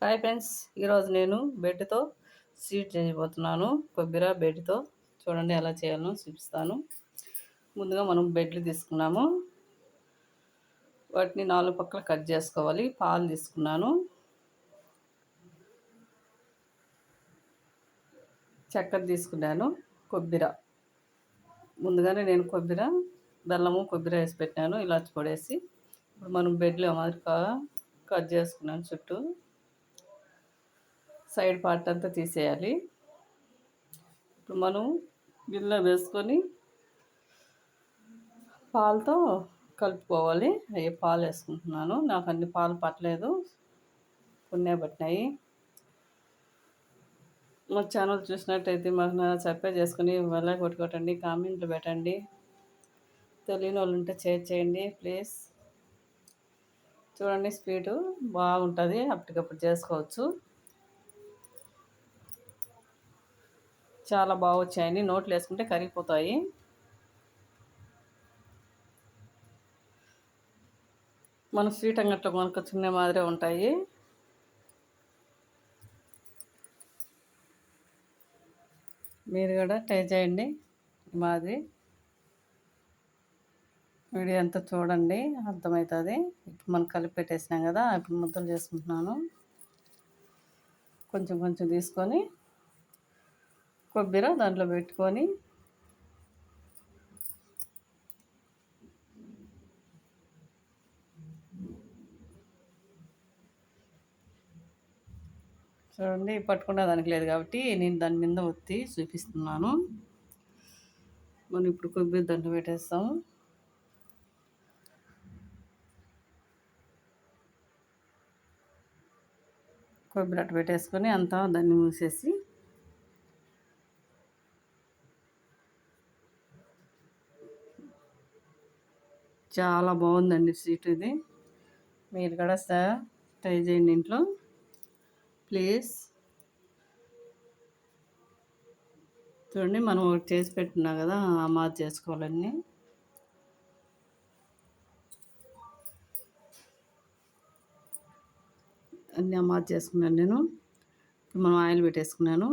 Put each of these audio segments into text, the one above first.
Hi friends, ఈరోజు నేను బెడ్తో sweet చేయబోతున్నాను. కొబ్బరి బెడ్తో చూడండి ఎలా చేయాలో చూపిస్తాను. ముందుగా మనం బెడ్లు తీసుకున్నాము, వాటిని 4 పక్కల కట్ చేసుకోవాలి. పాలు తీసుకున్నాను, చక్కెర తీసుకున్నాను, కొబ్బరి ముందుగానే నేను బెల్లము కొబ్బరి వేసి పెట్టాను, ఇలాచి పొడేసి. ఇప్పుడు మనం బెడ్లో మాదిరిగా కట్ చేసుకున్నాను. చుట్టూ సైడ్ పార్ట్ అంతా తీసేయాలి. ఇప్పుడు మనం గిన్నెలో వేసుకొని పాలతో కలుపుకోవాలి. అవి పాలు వేసుకుంటున్నాను. నాకు అన్ని పాలు పట్టలేదు, కొన్నే పట్టినాయి. మా ఛానల్ చూసినట్టయితే మాకు సబ్స్క్రైబ్ చేసుకుని వెళ్ళ కొట్టుకోటండి, కామెంట్లు పెట్టండి. తెలియని వాళ్ళు ఉంటే షేర్ చేయండి ప్లీజ్. చూడండి, స్వీటు బాగుంటుంది, అప్పటికప్పుడు చేసుకోవచ్చు. చాలా బాగా వచ్చాయండి, నోట్లు వేసుకుంటే కరిగిపోతాయి. మన స్వీట్ అంగట్లో కొనుక్కొచ్చుకునే మాదిరే ఉంటాయి. మీరు కూడా ట్రై చేయండి. మాది వీడియో అంతా చూడండి, అర్థమవుతుంది. ఇప్పుడు మనం కలిపి పెట్టేసినాం కదా, ఇప్పుడు ముద్దలు చేసుకుంటున్నాను. కొంచెం కొంచెం తీసుకొని కొబ్బరి దాంట్లో పెట్టుకొని చూడండి, పట్టుకునే దానికి లేదు కాబట్టి నేను దాని మీద ఒత్తి చూపిస్తున్నాను. మనం ఇప్పుడు కొబ్బరి దండ పెట్టేస్తాము. కొబ్బరి అట్ట పెట్టేసుకొని అంతా దాన్ని మూసేసి చాలా బాగుందండి స్వీట్ ఇది. మీరు కూడా ట్రై చేయండి ఇంట్లో ప్లీజ్. చూడండి, మనం ఒకటి చేసి పెట్టున్నాం కదా, మాది చేసుకోవాలన్నీ. అన్నీ మాది చేసుకున్నాను నేను. ఇప్పుడు మనం ఆయిల్ పెట్టేసుకున్నాను.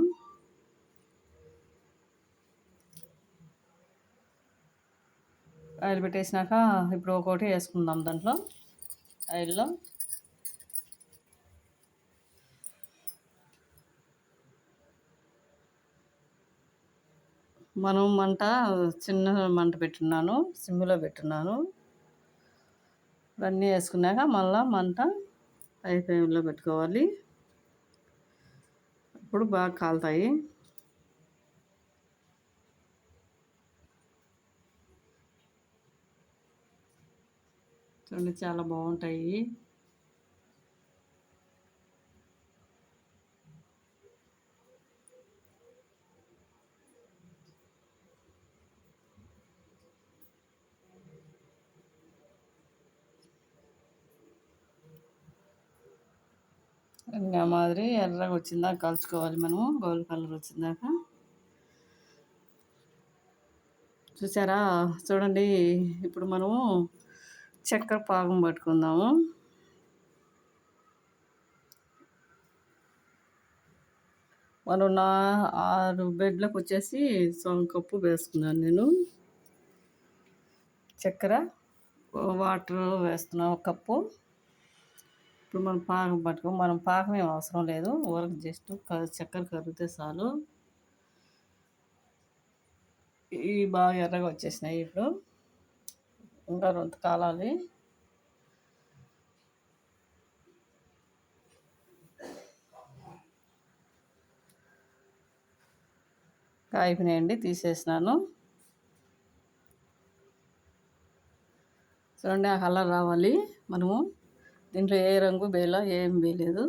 ఆయిల్ పెట్టేసినాక ఇప్పుడు ఒక్కొక్కటి వేసుకుందాం దాంట్లో ఆయిల్లో. మనం మంట చిన్న మంట పెట్టున్నాను, సిమ్లో పెట్టున్నాను. ఇవన్నీ వేసుకున్నాక మళ్ళీ మంట హై ఫ్లేమ్లో పెట్టుకోవాలి. ఇప్పుడు బాగా కాలుతాయి. చూడండి, చాలా బాగుంటాయి. ఇంకా మాదిరి ఎర్రగా వచ్చిందాక కలుసుకోవాలి మనము, గోల్డ్ కలర్ వచ్చిందాక. చూసారా? చూడండి, ఇప్పుడు మనము చక్కెర పాకం పట్టుకుందాము. మనం 6 బెడ్లకు వచ్చేసి సగం కప్పు వేసుకున్నాను నేను చక్కెర. వాటర్ వేస్తున్నాం 1 కప్పు. ఇప్పుడు మనం పాకం మనం పాకం ఏం అవసరం లేదు, ఊరకు జస్ట్ చక్కెర కరిగితే చాలు. ఇవి బాగా ఎర్రగా వచ్చేసినాయి. ఇప్పుడు ఇంకా రొంత కాలాలి. అయిపోయినాయండి, తీసేసినాను. చూడండి, ఆ కలర్ రావాలి. మనము దీంట్లో ఏ రంగు వేయలా, ఏం వేయలేదు,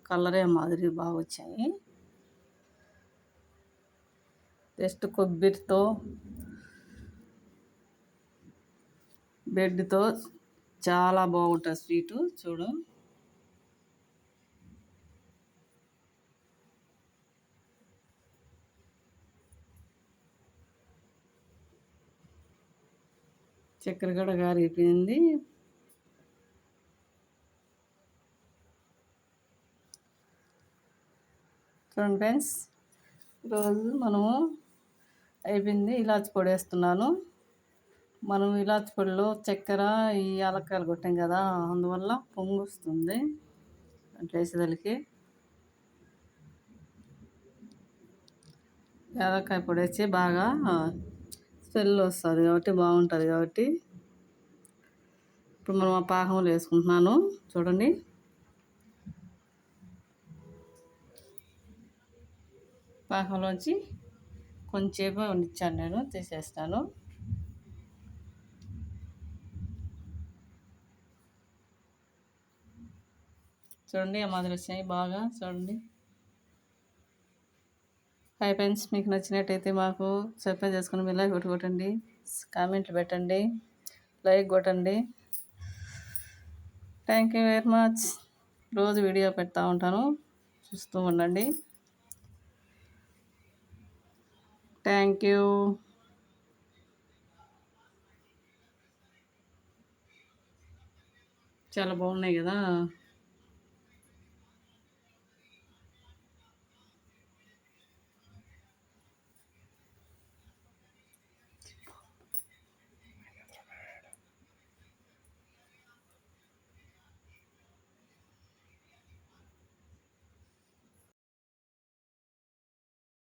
కలరే మాదిరి బాగా వచ్చాయి. జస్ట్ కొబ్బరితో బెడ్తో చాలా బాగుంటుంది స్వీటు. చూడు, చక్కెర కూడా గారిపోయింది. చూడండి ఫ్రెండ్స్, ఈరోజు మనము అయిపోయింది. ఇలాచి పొడి వేస్తున్నాను. మనం ఇలాచి పొడిలో చక్కెర ఈ యాలక్కాయలు కొట్టాం కదా, అందువల్ల పొంగు వస్తుంది అట్లా వేసేదానికి. యాలక్కాయ పొడి వేసి బాగా స్మెల్ వస్తుంది కాబట్టి బాగుంటుంది కాబట్టి ఇప్పుడు మనం ఆ పాకంలో వేసుకుంటున్నాను. చూడండి, పాకంలోంచి కొంచెంసేపు వండించాను, నేను తీసేస్తాను. చూడండి, ఆ మాదిరి వచ్చాయి బాగా. చూడండి. హాయ్ ఫ్రెండ్స్, మీకు నచ్చినట్టయితే మాకు సబ్స్క్రైబ్ చేసుకుని బెల్ ఐకాన్ కొట్టండి, కామెంట్లు పెట్టండి, లైక్ కొట్టండి. Thank you very much. రోజు వీడియో పెడతా ఉంటాను, చూస్తూ ఉండండి. Thank you. చాలా బాగున్నాయి కదా.